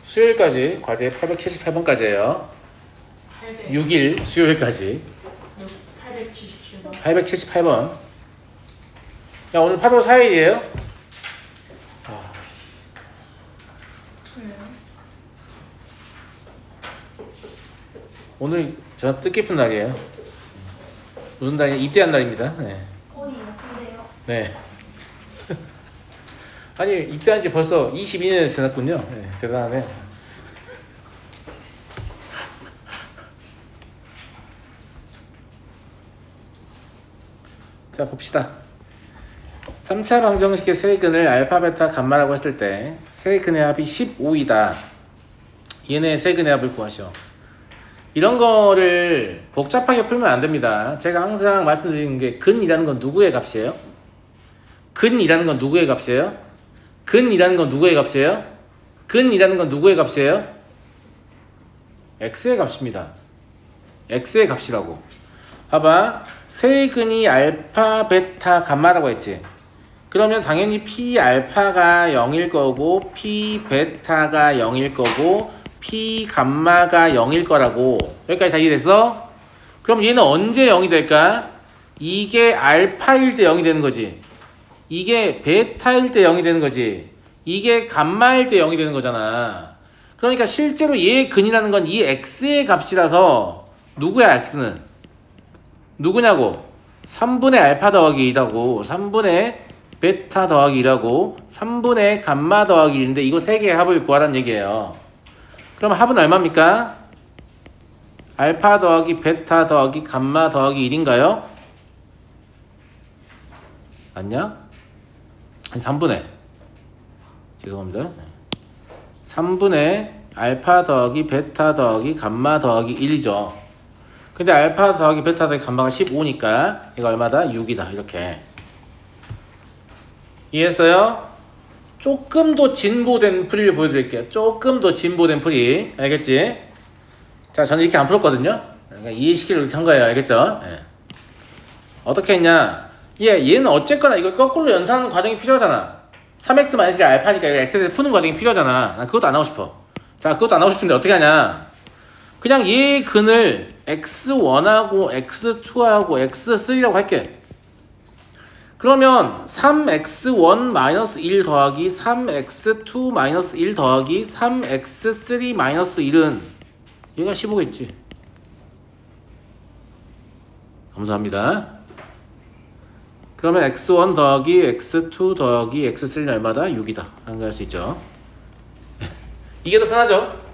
수요일까지 과제 878번까지예요. 6일 수요일까지 878번. 야, 오늘 8월 4일이에요? 오늘 저 뜻깊은 날이에요. 무슨 날이냐? 입대한 날입니다. 네. 예쁜데요? 네. 아니, 입대한 지 벌써 22년이 지났군요. 네, 대단하네. 자, 봅시다. 3차 방정식의 세근을 알파, 베타, 감마라고 했을 때 세근의 합이 15이다. 얘네 세근의 합을 구하셔. 이런 거를 복잡하게 풀면 안 됩니다. 제가 항상 말씀드리는 게 근이라는 건 누구의 값이에요? 근이라는 건 누구의 값이에요? 근이라는 건 누구의 값이에요? 근이라는 건 누구의 값이에요? x의 값입니다. x의 값이라고. 봐봐. 세근이 알파, 베타, 감마라고 했지. 그러면 당연히 p 알파가 0일 거고 p 베타가 0일 거고 p 감마가 0일 거라고. 여기까지 다 이해됐어? 그럼 얘는 언제 0이 될까? 이게 알파일 때 0이 되는 거지. 이게 베타일 때 0이 되는 거지. 이게 감마일 때 0이 되는 거잖아. 그러니까 실제로 얘의 근이라는 건 이 x의 값이라서 누구야 x는? 누구냐고? 3분의 알파 더하기 2라고 3분의 베타 더하기 2라고 3분의 감마 더하기 1인데 이거 세 개의 합을 구하라는 얘기예요. 그럼 합은 얼마입니까? 알파 더하기 베타 더하기 감마 더하기 1인가요? 맞냐? 3분의 죄송합니다. 3분의 알파 더하기 베타 더하기 감마 더하기 1이죠. 근데 알파 더하기 베타 더하기 감마가 15니까 이거 얼마다? 6이다. 이렇게 이해했어요? 조금 더 진보된 풀이를 보여드릴게요. 조금 더 진보된 풀이. 알겠지? 자, 저는 이렇게 안 풀었거든요. 그러니까 이해시키려고 이렇게 한 거예요. 알겠죠? 네. 어떻게 했냐? 얘는 어쨌거나 이걸 거꾸로 연산하는 과정이 필요하잖아. 3x-1이 알파니까 이거 x에 대해서 푸는 과정이 필요하잖아. 난 그것도 안 하고 싶어. 자, 그것도 안 하고 싶은데 어떻게 하냐? 그냥 얘 근을 x1하고 x2하고 x3라고 할게. 그러면 3x1-1 더하기 3x2-1 더하기 3x3-1은 얘가 15겠지. 감사합니다. 그러면 x1 더하기 x2 더하기 x3는 얼마다? 6이다. 라는 거 할 수 있죠. 이게 더 편하죠?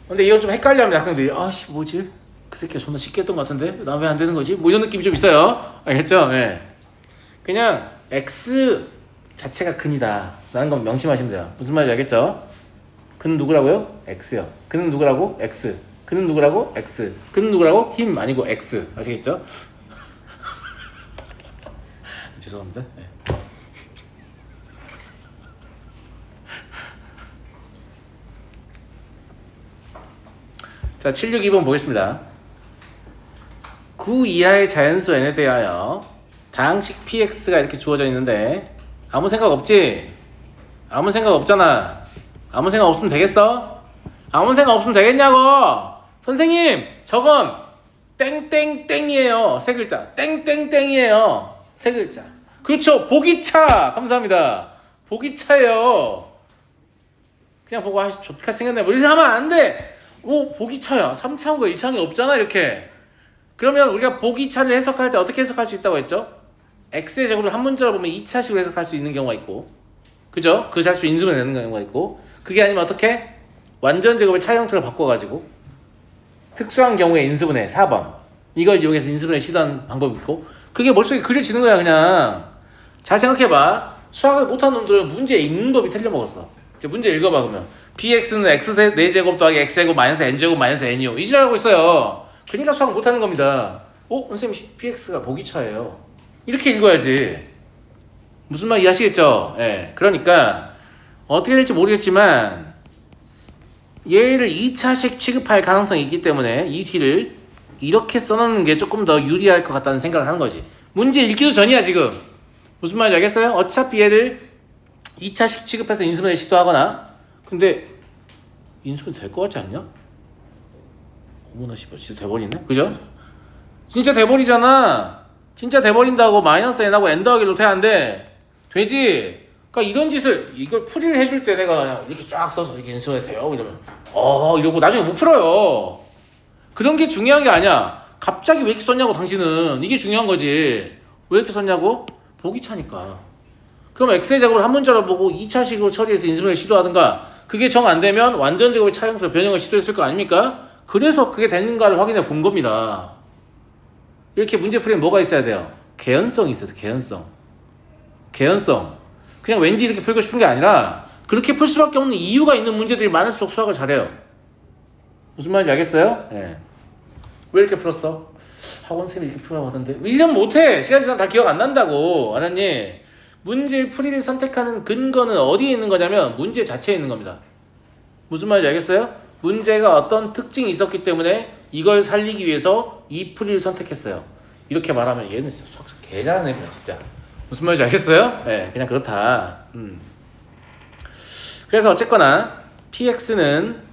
근데 이건 좀 헷갈려하면 학생들이 아씨 뭐지? 그 새끼가 존나 쉽게 했던 것 같은데 나 왜 안 되는 거지? 뭐 이런 느낌이 좀 있어요. 알겠죠? 네. 그냥 x 자체가 근이다 라는 건 명심하시면 돼요. 무슨 말인지 알겠죠? 근은 누구라고요? x요. 근은 누구라고? x. 근은 누구라고? x. 근은 누구라고? 힘 아니고 x. 아시겠죠? 죄송합니다. 네. 자, 762번 보겠습니다. 9 이하의 자연수 n에 대하여 다항식 px가 이렇게 주어져 있는데 아무 생각 없지? 아무 생각 없잖아. 아무 생각 없으면 되겠어? 아무 생각 없으면 되겠냐고! 선생님! 저건 땡땡땡이에요. 세 글자. 땡땡땡이에요. 세 글자. 그렇죠. 보기차! 감사합니다. 보기차예요. 그냥 보고 아 좋게 생겼네. 뭐 이렇게 하면 안 돼! 오, 보기차야. 3차원과 1차원이 없잖아, 이렇게. 그러면 우리가 보기차를 해석할 때 어떻게 해석할 수 있다고 했죠? x의 제곱을 한 문자로 보면 2차식으로 해석할 수 있는 경우가 있고, 그죠? 그 자수 인수분해 되는 경우가 있고, 그게 아니면 어떻게? 완전 제곱을 차 형태로 바꿔가지고, 특수한 경우에 인수분해 4번. 이걸 이용해서 인수분해 시도하는 방법이 있고, 그게 머릿속에 그려지는 거야, 그냥. 잘 생각해봐. 수학을 못하는 놈들은 문제 읽는 법이 틀려먹었어. 이제 문제 읽어봐, 그러면. bx는 x 4제곱 더하기 x제곱 마이너스 n제곱 마이너스 n이요. 이 지랄하고 있어요. 그러니까 수학 못하는 겁니다. 선생님 bx가 보기차예요. 이렇게 읽어야지. 무슨 말 이해하시겠죠? 예. 그러니까 어떻게 될지 모르겠지만 얘를 2차식 취급할 가능성이 있기 때문에 이 뒤를 이렇게 써놓는 게 조금 더 유리할 것 같다는 생각을 하는 거지. 문제 읽기도 전이야 지금. 무슨 말인지 알겠어요? 어차피 얘를 2차식 취급해서 인수분해 시도하거나 근데 인수는 될 것 같지 않냐? 어머나 씨발 진짜 돼버리네? 그죠? 진짜 돼버리잖아. 진짜 돼버린다고. 마이너스 n하고 n 더하기 루트 안 돼. 되지? 그러니까 이런 짓을 이걸 풀이를 해줄 때 내가 그냥 이렇게 쫙 써서 이렇게 인수가 돼요 이러면 이러고 나중에 못 풀어요. 그런 게 중요한 게 아니야. 갑자기 왜 이렇게 썼냐고 당신은. 이게 중요한 거지. 왜 이렇게 썼냐고? 보기 차니까. 그럼 x의 제곱을 한 문자로 보고 2차식으로 처리해서 인수분해를 시도하든가, 그게 정 안 되면 완전 제곱의 차형표 변형을 시도했을 거 아닙니까? 그래서 그게 되는가를 확인해 본 겁니다. 이렇게 문제 풀이는 뭐가 있어야 돼요? 개연성이 있어야 돼. 개연성. 그냥 왠지 이렇게 풀고 싶은 게 아니라 그렇게 풀 수밖에 없는 이유가 있는 문제들이 많을수록 수학을 잘해요. 무슨 말인지 알겠어요? 예. 왜 이렇게 풀었어? 학원생이 이렇게 풀라고 하던데 1년 못해. 시간 지나면 다 기억 안 난다고. 알았니? 문제 풀이를 선택하는 근거는 어디에 있는 거냐면 문제 자체에 있는 겁니다. 무슨 말인지 알겠어요? 문제가 어떤 특징이 있었기 때문에 이걸 살리기 위해서 이 풀이를 선택했어요. 이렇게 말하면 얘는 진짜 수학 개 잘하는 애야 진짜. 무슨 말인지 알겠어요? 네, 그냥 그렇다. 그래서 어쨌거나 px는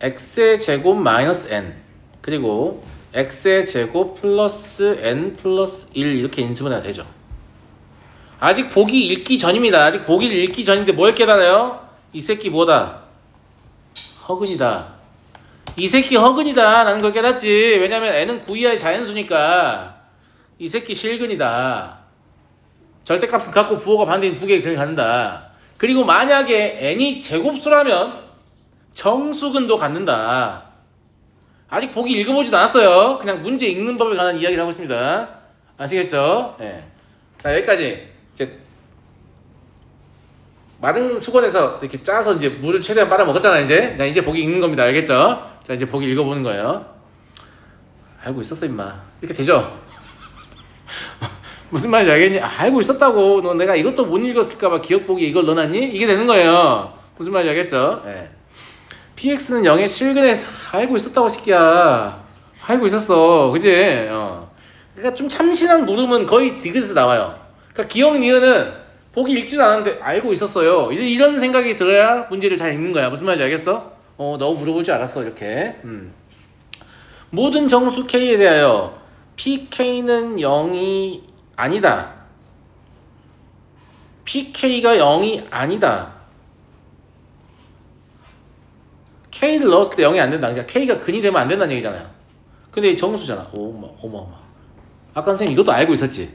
x의 제곱 마이너스 n 그리고 x의 제곱 플러스 n 플러스 1 이렇게 인수분해가 되죠. 아직 보기 읽기 전입니다. 아직 보기를 읽기 전인데 뭘 깨달아요? 이 새끼 뭐다? 허근이다. 이 새끼 허근이다 라는 걸 깨닫지. 왜냐면 n은 9 이하의 자연수니까 이 새끼 실근이다. 절대값은 같고 부호가 반대인 두 개의 근을 갖는다. 그리고 만약에 n이 제곱수라면 정수근도 갖는다. 아직 보기 읽어보지도 않았어요. 그냥 문제 읽는 법에 관한 이야기를 하고 있습니다. 아시겠죠? 네. 자, 여기까지. 이제 마른 수건에서 이렇게 짜서 이제 물을 최대한 빨아 먹었잖아. 이제 보기 읽는 겁니다. 알겠죠? 자, 이제 보기 읽어보는 거예요. 알고 있었어 임마. 이렇게 되죠? 무슨 말인지 알겠니? 알고 있었다고. 너 내가 이것도 못 읽었을까봐 기억 보기 이걸 넣어놨니? 이게 되는 거예요. 무슨 말인지 알겠죠? 네. px는 0의 실근에 알고 있었다고 새끼야. 알고 있었어. 그지? 그러니까 좀 참신한 물음은 거의 디귿에서 나와요. 그러니까 기억 니은은 보기 읽지도 않았는데 알고 있었어요. 이런 생각이 들어야 문제를 잘 읽는 거야. 무슨 말인지 알겠어? 너 물어볼 줄 알았어. 이렇게. 모든 정수 k에 대하여 pk는 0이 아니다. pk가 0이 아니다. k를 넣었을 때 0이 안 된다. 그러니까 k가 근이 되면 안 된다는 얘기잖아요. 근데 이 정수잖아. 어마. 아까 선생님 이것도 알고 있었지?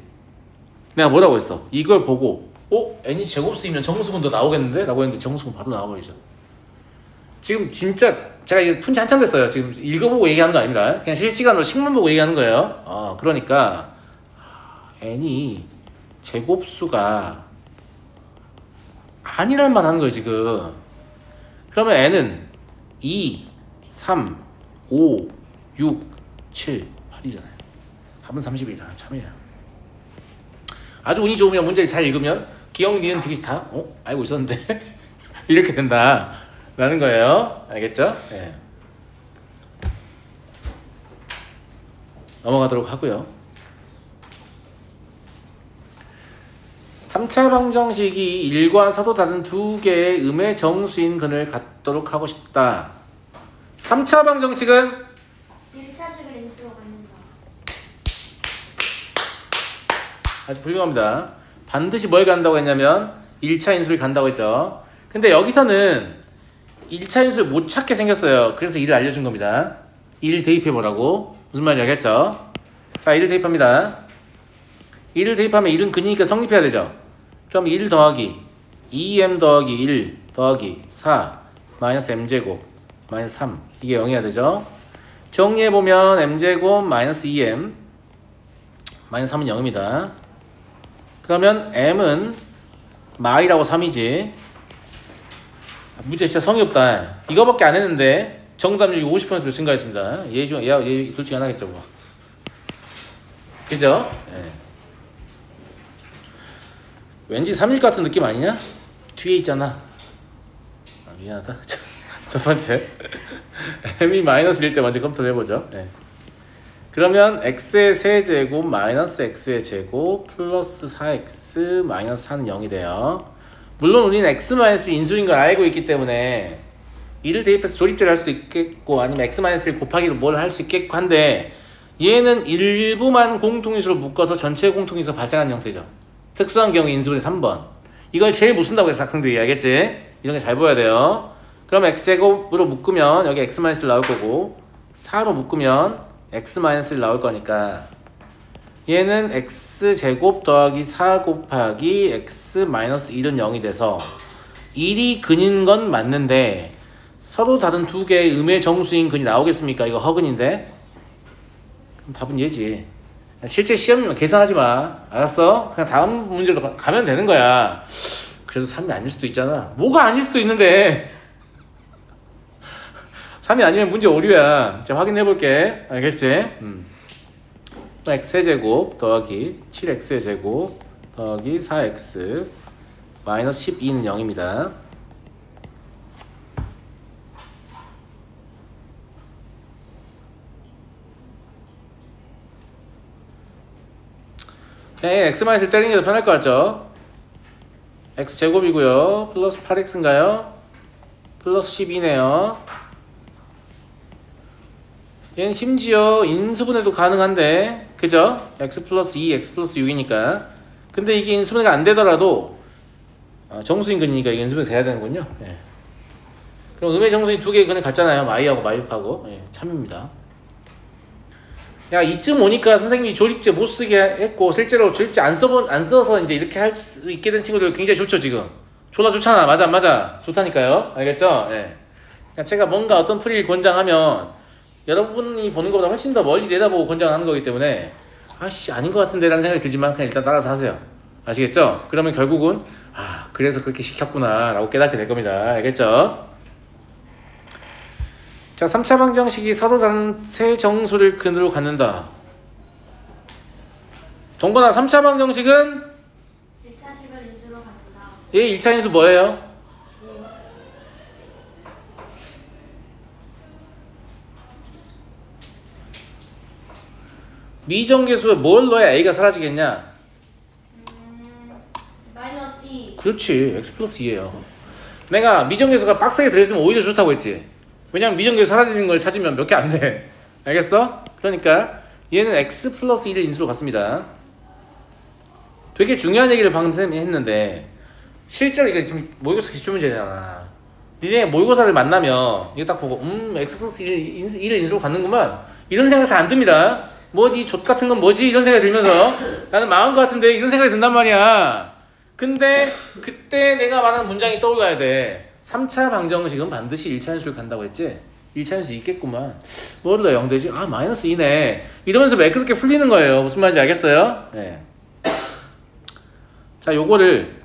내가 뭐라고 했어? 이걸 보고 n이 제곱수이면 정수근도 나오겠는데? 라고 했는데 정수근 바로 나와버리죠. 지금 진짜 제가 이거 푼지 한참 됐어요. 지금 읽어보고 얘기하는 거 아닙니다. 그냥 실시간으로 식문 보고 얘기하는 거예요. 그러니까 n이 제곱수가 아니란 말 하는 거예요 지금. 그러면 n은 2, 3, 5, 6, 7, 8이잖아요. 답은 31이다. 참이야. 아주 운이 좋으면 문제를 잘 읽으면 기억, 니은, 디귿 다 알고 있었는데 이렇게 된다 라는 거예요. 알겠죠? 네. 넘어가도록 하고요. 3차 방정식이 1과 서로 다른 두 개의 음의 정수인 근을 갖도록 하고 싶다. 3차 방정식은 1차식을 인수로 갖는다. 아주 훌륭합니다. 반드시 뭘 간다고 했냐면 1차 인수를 간다고 했죠. 근데 여기서는 1차 인수를 못 찾게 생겼어요. 그래서 1을 알려준 겁니다. 1을 대입해보라고. 무슨 말인지 알겠죠? 자, 1을 대입합니다. 1을 대입하면 1은 근이니까 성립해야 되죠. 그럼 1 더하기 2m 더하기 1 더하기 4 마이너스 m제곱 마이너스 3 이게 0이어야 되죠. 정리해보면 m제곱 마이너스 2m 마이너스 3은 0입니다. 그러면 m은 마이라고 3이지. 문제 진짜 성의 없다. 이거밖에 안 했는데 정답률이 50%로 증가했습니다. 얘 둘 중에 하나겠죠 뭐. 그죠? 네. 왠지 3일 같은 느낌 아니냐? 뒤에 있잖아. 미안하다. 첫 번째 m이 마이너스일 때 먼저 컴퓨터 해보죠. 네. 그러면 x의 세제곱 마이너스 x의 제곱 플러스 4x 마이너스 4는 0이 돼요. 물론 우리는 x-1 인수인 걸 알고 있기 때문에 이를 대입해서 조립제를 할 수도 있겠고 아니면 x-1 곱하기로 뭘 할 수 있겠고 한데 얘는 일부만 공통인수로 묶어서 전체 공통인수 발생하는 형태죠. 특수한 경우 인수분해 3번. 이걸 제일 못 쓴다고 해서 학생들이 알겠지? 이런 게 잘 보여야 돼요. 그럼 x제곱으로 묶으면 여기 x-1 나올 거고 4로 묶으면 x-1 나올 거니까 얘는 x제곱 더하기 4 곱하기 x-1은 0이 돼서 1이 근인 건 맞는데 서로 다른 두 개의 음의 정수인 근이 나오겠습니까? 이거 허근인데? 그럼 답은 얘지. 실제 시험이면 계산하지 마. 알았어? 그냥 다음 문제로 가면 되는 거야. 그래도 3이 아닐 수도 있잖아. 뭐가 아닐 수도 있는데 3이 아니면 문제 오류야. 자, 확인해 볼게. 알겠지? x제곱 더하기 7x제곱 더하기 4x 마이너스 12는 0입니다. 네, x-를 때리는 게 더 편할 것 같죠? x제곱이고요. 플러스 8x인가요? 플러스 12네요. 얘는 심지어 인수분해도 가능한데 그죠? x 플러스 2, x 플러스 6이니까 근데 이게 인수분해가 안 되더라도 정수인 근이니까 이게 인수분해 돼야 되는군요. 예. 그럼 음의 정수인 두 개의 근을 같잖아요. 마이하고 마이육하고. 예, 참입니다. 야, 이쯤 오니까 선생님이 조립제 못 쓰게 했고 실제로 조립제 안 써서 이제 이렇게 할 수 있게 된 친구들 굉장히 좋죠. 지금 졸라 좋잖아. 맞아 안 맞아? 좋다니까요. 알겠죠? 예. 그러니까 제가 뭔가 어떤 풀이를 권장하면 여러분이 보는 것보다 훨씬 더 멀리 내다보고 권장하는 거기 때문에 아씨 아닌 것 같은데 라는 생각이 들지만 그냥 일단 따라서 하세요. 아시겠죠? 그러면 결국은 그래서 그렇게 시켰구나 라고 깨닫게 될 겁니다. 알겠죠? 자, 3차 방정식이 서로 다른 세 정수를 근으로 갖는다. 동건아, 3차 방정식은 1차식을 인수로 갖는다. 얘 1차 인수 뭐예요? 미정계수에 뭘 넣어야 a가 사라지겠냐? 마이너스 2. 그렇지, x 플러스 2예요. 내가 미정계수가 빡세게 들어있으면 오히려 좋다고 했지. 왜냐면 미정계수 사라지는 걸 찾으면 몇 개 안 돼. 알겠어? 그러니까 얘는 x 플러스 1을 인수로 갖습니다. 되게 중요한 얘기를 방금 쌤이 했는데 실제로 이게 지금 모의고사 기출문제잖아. 니네 모의고사를 만나면 이거 딱 보고 x 플러스 1을 인수로 갖는구만 이런 생각 잘 안 듭니다. 뭐지? 족 같은 건 뭐지? 이런 생각이 들면서 나는 망한 것 같은데 이런 생각이 든단 말이야. 근데 그때 내가 말하는 문장이 떠올라야 돼. 3차 방정식은 반드시 1차 인수를 간다고 했지? 1차 인수 있겠구만. 뭘로 0 되지? 마이너스 2네. 이러면서 매끄럽게 풀리는 거예요. 무슨 말인지 알겠어요? 네. 자, 요거를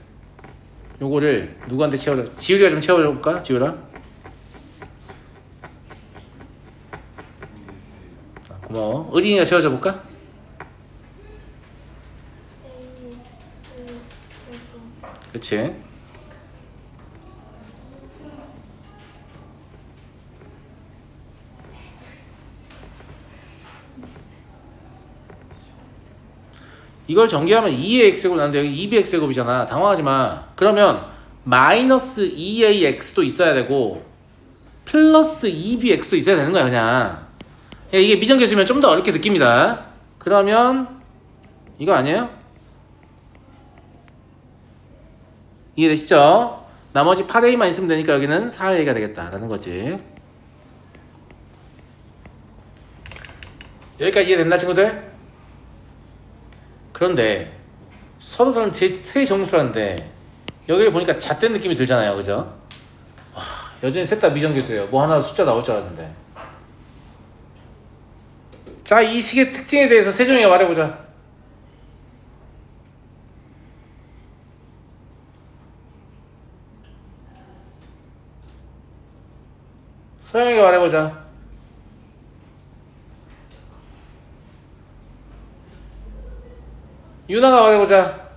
누구한테 채워줘? 지율이가 좀 채워볼까? 지율아? 고마워. 의린이가 채워줘 볼까? 그치? 이걸 전개하면 2의 x제곱 나는데 여기 2b x제곱이잖아. 당황하지 마. 그러면 마이너스 2a x도 있어야 되고 플러스 2b x도 있어야 되는 거야 그냥. 이게 미정계수면 좀 더 어렵게 느낍니다. 그러면 이거 아니에요? 이해되시죠? 나머지 8a만 있으면 되니까 여기는 4a가 되겠다라는 거지. 여기까지 이해됐나 친구들? 그런데 서로 다른 세 정수라는데 여기를 보니까 잣된 느낌이 들잖아요. 그죠? 여전히 셋 다 미정계수예요. 뭐 하나 숫자 나올 줄 알았는데. 자, 이 식의 특징에 대해서 세종이가 말해보자. 서영이가 말해보자. 유나가 말해보자.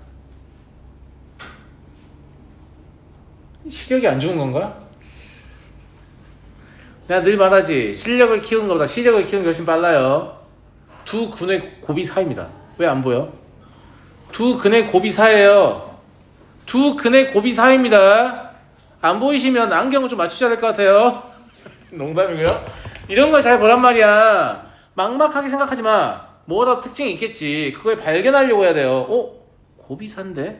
시력이 안 좋은 건가? 내가 늘 말하지. 실력을 키우는 것보다 시력을 키우는 게 훨씬 빨라요. 두 근의 곱이 4입니다. 왜 안 보여? 두 근의 곱이 4예요. 두 근의 곱이 4입니다. 안 보이시면 안경을 좀 맞추셔야 될 것 같아요. 농담이고요. 이런 걸 잘 보란 말이야. 막막하게 생각하지 마. 뭐라도 특징이 있겠지. 그걸 발견하려고 해야 돼요. 곱이 4인데?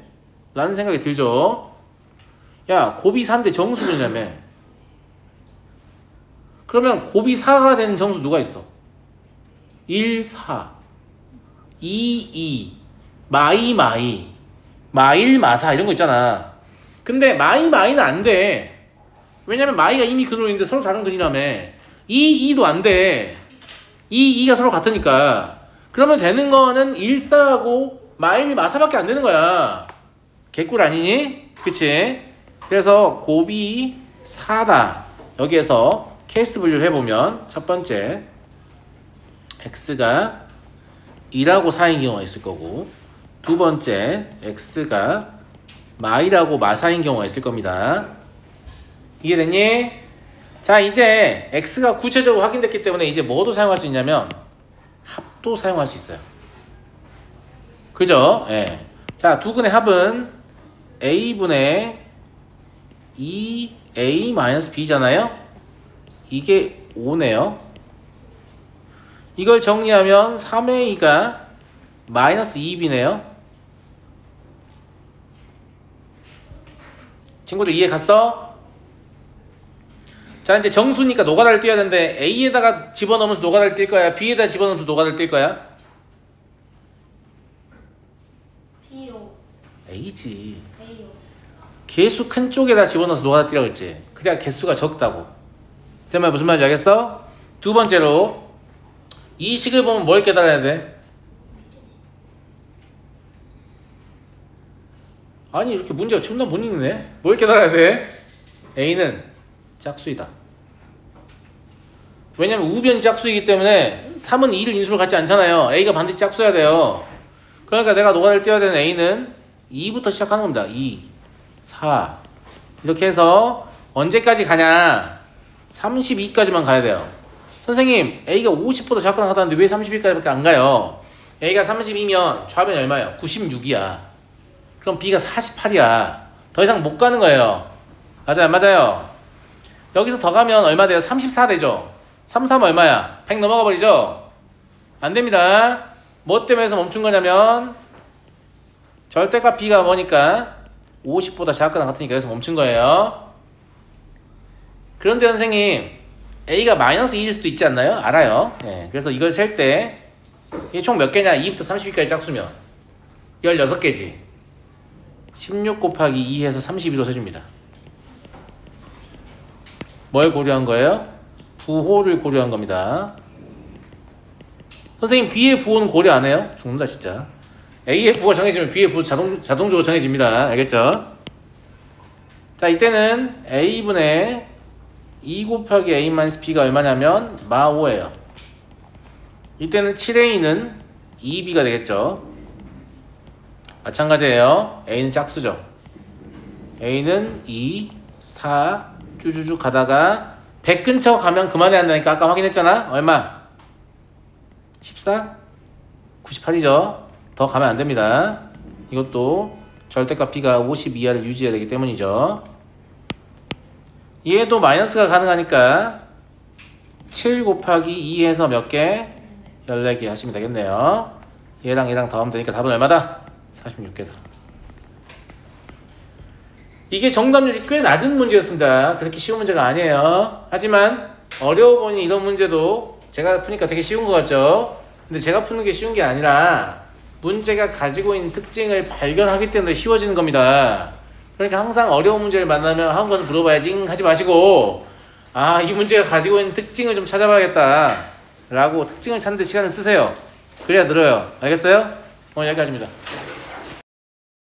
라는 생각이 들죠. 야, 곱이 4인데 정수분이라며. 그러면 곱이 4가 되는 정수 누가 있어? 1, 4, 2, 2, 마이, 마일, 마사 이런 거 있잖아. 근데 마이는 안 돼. 왜냐면 마이가 이미 근원인데 서로 다른 근이라며. 2, 2도 안 돼. 2, 2가 서로 같으니까. 그러면 되는 거는 1, 4하고 마일, 마사밖에 안 되는 거야. 개꿀 아니니? 그치? 그래서 곱이 4다. 여기에서 케이스 분류를 해보면 첫 번째 x가 2라고 4인 경우가 있을 거고, 두 번째 x가 마이라고 마사인 경우가 있을 겁니다. 이해됐니? 자, 이제 x가 구체적으로 확인됐기 때문에 이제 뭐도 사용할 수 있냐면 합도 사용할 수 있어요. 그죠? 예. 자, 두 근의 합은 a분의 2a-b잖아요. 이게 5네요. 이걸 정리하면 3a가 마이너스 2b네요. 친구들 이해 갔어? 자, 이제 정수니까 노가다를 띄어야 되는데 a에다가 집어넣으면서 노가다를 띨 거야? b에다가 집어넣으면서 노가다를 띨 거야? B요. a지. A요. 개수 큰 쪽에다 집어넣어서 노가다 띄라고 했지. 그래야 개수가 적다고. 쌤말 무슨 말인지 알겠어? 두 번째로 이 식을 보면 뭘 깨달아야 돼? 아니, 이렇게 문제가 존나 못 읽네. 뭘 깨달아야 돼? a는 짝수이다. 왜냐면 우변이 짝수이기 때문에 3은 2를 인수로 갖지 않잖아요. a가 반드시 짝수여야 돼요. 그러니까 내가 노가다를 띄어야 되는 a는 2부터 시작하는 겁니다. 2, 4 이렇게 해서 언제까지 가냐? 32까지만 가야 돼요. 선생님, a가 50보다 작거나 같다는데 왜 32까지밖에 안 가요? a가 32면 좌변이 얼마예요? 96이야. 그럼 b가 48이야. 더 이상 못 가는 거예요. 맞아요, 맞아요. 여기서 더 가면 얼마 돼요? 34 되죠? 33 얼마야? 100 넘어가 버리죠? 안 됩니다. 뭐 때문에 해서 멈춘 거냐면 절대값 b가 뭐니까 50보다 작거나 같으니까 여기서 멈춘 거예요. 그런데 선생님, a가 마이너스 2일 수도 있지 않나요? 알아요. 네, 그래서 이걸 셀 때 이게 총 몇 개냐? 2부터 32까지 짝수면 16개지. 16 곱하기 2 해서 32로 세줍니다. 뭘 고려한 거예요? 부호를 고려한 겁니다. 선생님, b의 부호는 고려 안 해요? 죽는다 진짜. a의 부호가 정해지면 b의 부호 자동적으로 정해집니다. 알겠죠? 자, 이때는 a분의 2 곱하기 a-b가 얼마냐면 마5예요. 이때는 7a는 2b가 되겠죠. 마찬가지예요. a는 짝수죠. a는 2, 4 쭈쭈쭈 가다가 100 근처 가면 그만해야 한다니까 아까 확인했잖아. 얼마? 14? 98이죠. 더 가면 안 됩니다. 이것도 절대값 b가 50 이하를 유지해야 되기 때문이죠. 얘도 마이너스가 가능하니까 7 곱하기 2 해서 몇 개? 14개 하시면 되겠네요. 얘랑 얘랑 더하면 되니까 답은 얼마다? 46개다. 이게 정답률이 꽤 낮은 문제였습니다. 그렇게 쉬운 문제가 아니에요. 하지만 어려워 보니 이런 문제도 제가 푸니까 되게 쉬운 것 같죠? 근데 제가 푸는 게 쉬운 게 아니라 문제가 가지고 있는 특징을 발견하기 때문에 쉬워지는 겁니다. 그러니까 항상 어려운 문제를 만나면 한 것을 물어봐야지 하지 마시고, 아, 이 문제가 가지고 있는 특징을 좀 찾아봐야겠다 라고 특징을 찾는 데 시간을 쓰세요. 그래야 늘어요. 알겠어요? 오늘 여기까지입니다.